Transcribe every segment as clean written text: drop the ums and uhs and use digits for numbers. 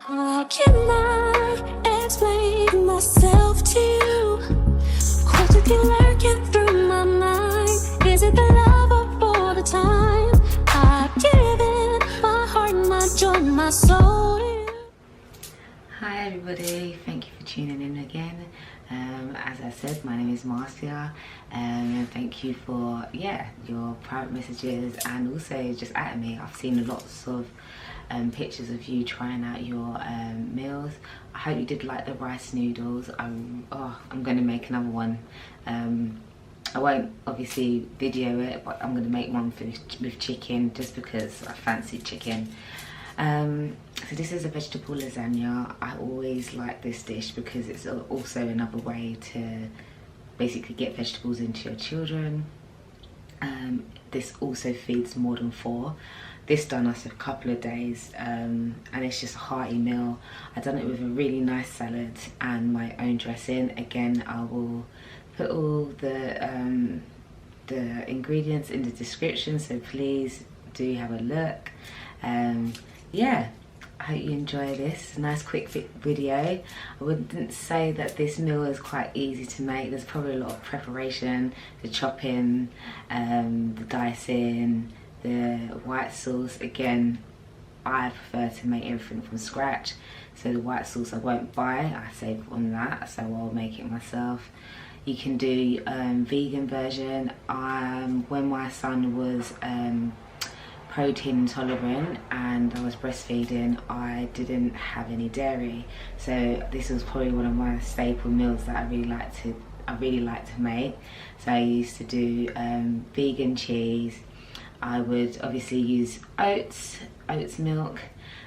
How can I explain myself to you? Questions keep lurking through my mind. Is it the love of all the time? I've given my heart, my joy, my soul to you. Hi everybody, thank you for tuning in again. As I said, my name is Marcia, and thank you for your private messages and also just at me. I've seen lots of pictures of you trying out your meals. I hope you did like the rice noodles. I'm going to make another one. I won't obviously video it, but I'm going to make one with chicken just because I fancy chicken. So this is a vegetable lasagna. I always like this dish because it's also another way to basically get vegetables into your children. This also feeds more than 4. This done us a couple of days, and it's just a hearty meal. I've done it with a really nice salad and my own dressing. Again, I will put all the ingredients in the description, so please do have a look. Yeah, I hope you enjoy this nice quick video. I wouldn't say that this meal is quite easy to make. There's probably a lot of preparation, the chopping, the dicing, the white sauce. Again, I prefer to make everything from scratch, so the white sauce I won't buy, I save on that, so I'll make it myself. You can do vegan version. When my son was protein intolerant and I was breastfeeding, I didn't have any dairy, so this was probably one of my staple meals that I really like to make. So I used to do vegan cheese. I would obviously use oats milk.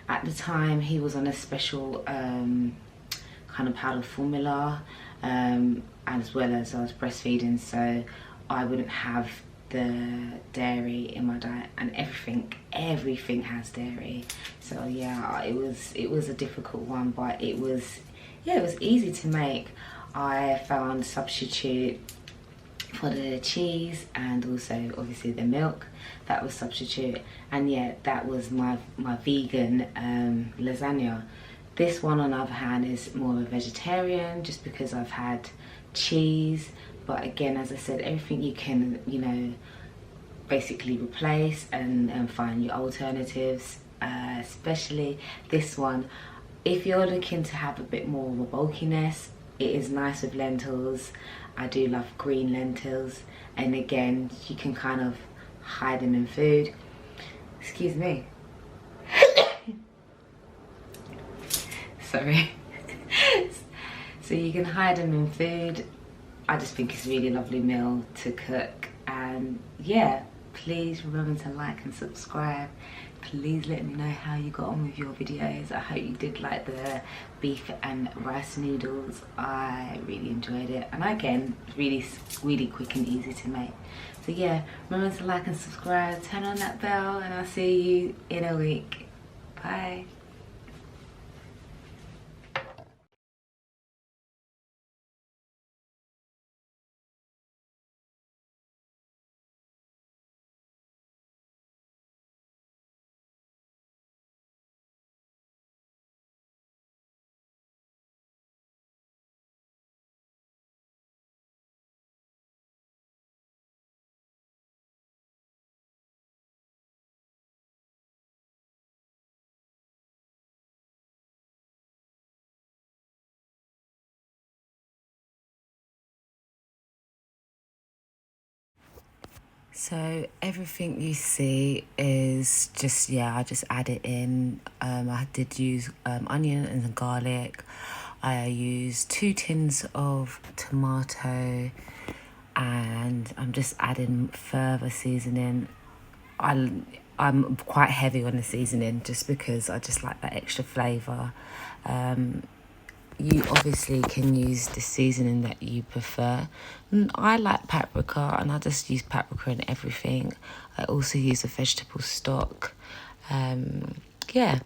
At the time he was on a special kind of powder formula, as well as I was breastfeeding, so I wouldn't have the dairy in my diet, and everything has dairy. So yeah, it was a difficult one, but it was easy to make. I found substitute for the cheese and also obviously the milk. That was substitute, and yeah, that was my vegan lasagna. This one on the other hand is more of a vegetarian, just because I've had cheese. But again, as I said, everything you can, basically replace and find your alternatives, especially this one. If you're looking to have a bit more of a bulkiness, it is nice with lentils. I do love green lentils, and again, you can kind of hide them in food. Excuse me. Sorry. So you can hide them in food. I just think it's a really lovely meal to cook. And yeah, please remember to like and subscribe. Please let me know how you got on with your videos. I hope you did like the beef and rice noodles. I really enjoyed it, and again, really quick and easy to make. So yeah, remember to like and subscribe, turn on that bell, and I'll see you in a week. Bye. So everything you see is just, I just add it in. I did use onion and garlic. I used 2 tins of tomato, and I'm just adding further seasoning. I'm quite heavy on the seasoning just because I just like that extra flavour. You obviously can use the seasoning that you prefer. I like paprika, and I just use paprika in everything. I also use a vegetable stock. Yeah.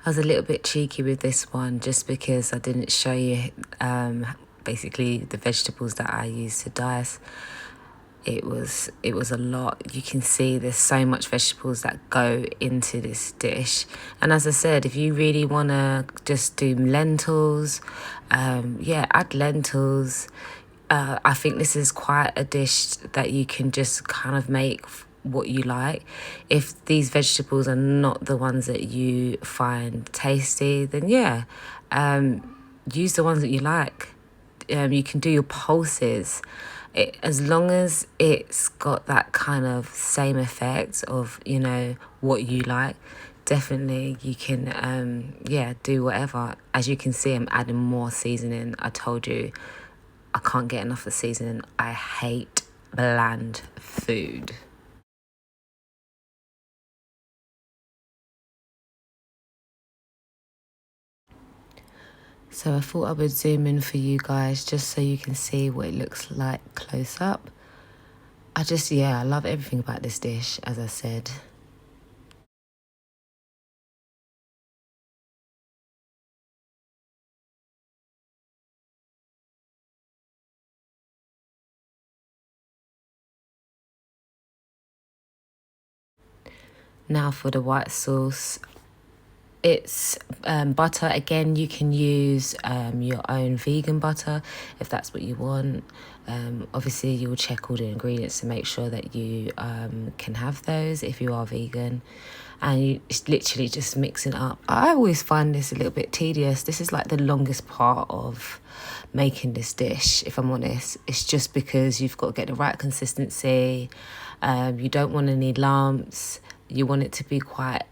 I was a little bit cheeky with this one just because I didn't show you basically the vegetables that I used to dice. It was a lot. You can see there's so much vegetables that go into this dish. And as I said, if you really want to just do lentils, yeah, add lentils. I think this is quite a dish that you can just kind of make what you like. If these vegetables are not the ones that you find tasty, then yeah, use the ones that you like. You can do your pulses. As long as it's got that kind of same effect of, you know, what you like, definitely you can, yeah, do whatever. As you can see, I'm adding more seasoning. I told you, I can't get enough of seasoning. I hate bland food. So I thought I would zoom in for you guys just so you can see what it looks like close up. I love everything about this dish, as I said. Now for the white sauce. It's butter. Again, you can use your own vegan butter if that's what you want. Obviously, you'll check all the ingredients to make sure that you can have those if you are vegan. And it's literally just mixing up. I always find this a little bit tedious. This is like the longest part of making this dish, if I'm honest. It's just because you've got to get the right consistency. You don't want any lumps. You want it to be quite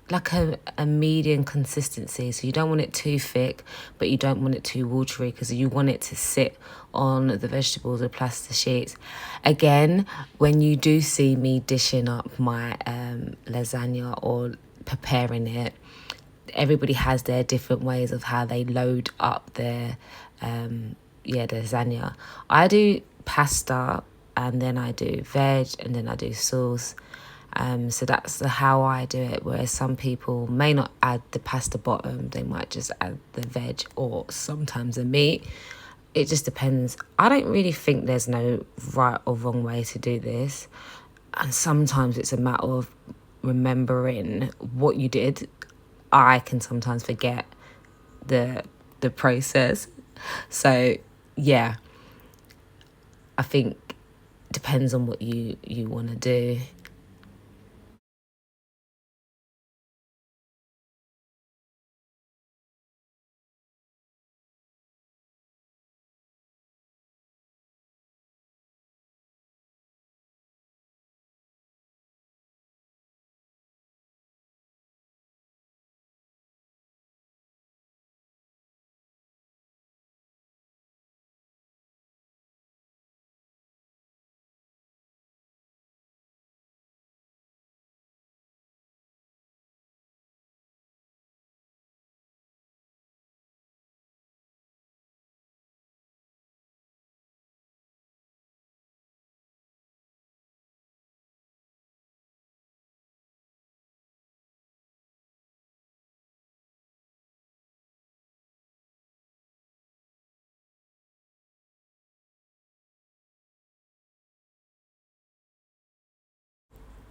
like a medium consistency. So you don't want it too thick, but you don't want it too watery, because you want it to sit on the vegetables with plastic sheets. Again, when you do see me dishing up my lasagna or preparing it, everybody has their different ways of how they load up their the lasagna. I do pasta, and then I do veg, and then I do sauce. So that's how I do it, whereas some people may not add the pasta bottom, they might just add the veg or sometimes the meat. It just depends. I don't really think there's no right or wrong way to do this, and sometimes it's a matter of remembering what you did. I can sometimes forget the process, so yeah, I think it depends on what you want to do.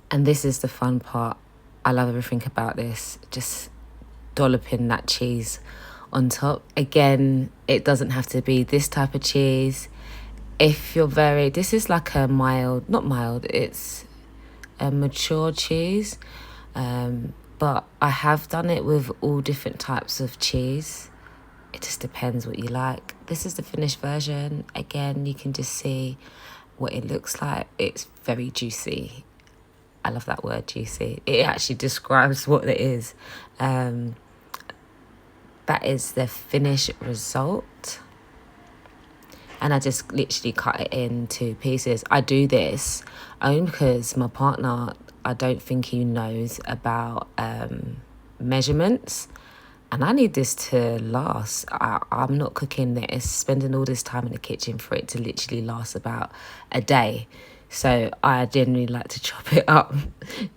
And this is the fun part. I love everything about this. Just dolloping that cheese on top. Again, it doesn't have to be this type of cheese. If you're this is like a mild, not mild, it's a mature cheese. But I have done it with all different types of cheese. It just depends what you like. This is the finished version. Again, you can just see what it looks like. It's very juicy. I love that word, juicy. It actually describes what it is. That is the finished result. And I just literally cut it into pieces. I do this only because my partner, I don't think he knows about measurements. And I need this to last. I'm not cooking this, spending all this time in the kitchen for it to literally last about a day. So I generally like to chop it up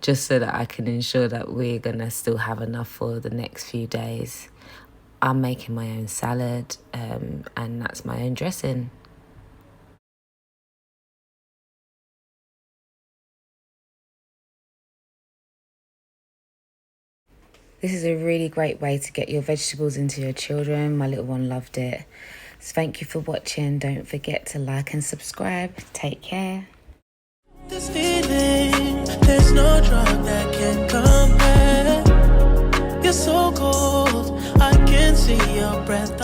just so that I can ensure that we're gonna still have enough for the next few days. I'm making my own salad, and that's my own dressing. This is a really great way to get your vegetables into your children. My little one loved it. So thank you for watching. Don't forget to like and subscribe. Take care. This feeling, there's no drug that can compare. You're so cold, I can see your breath.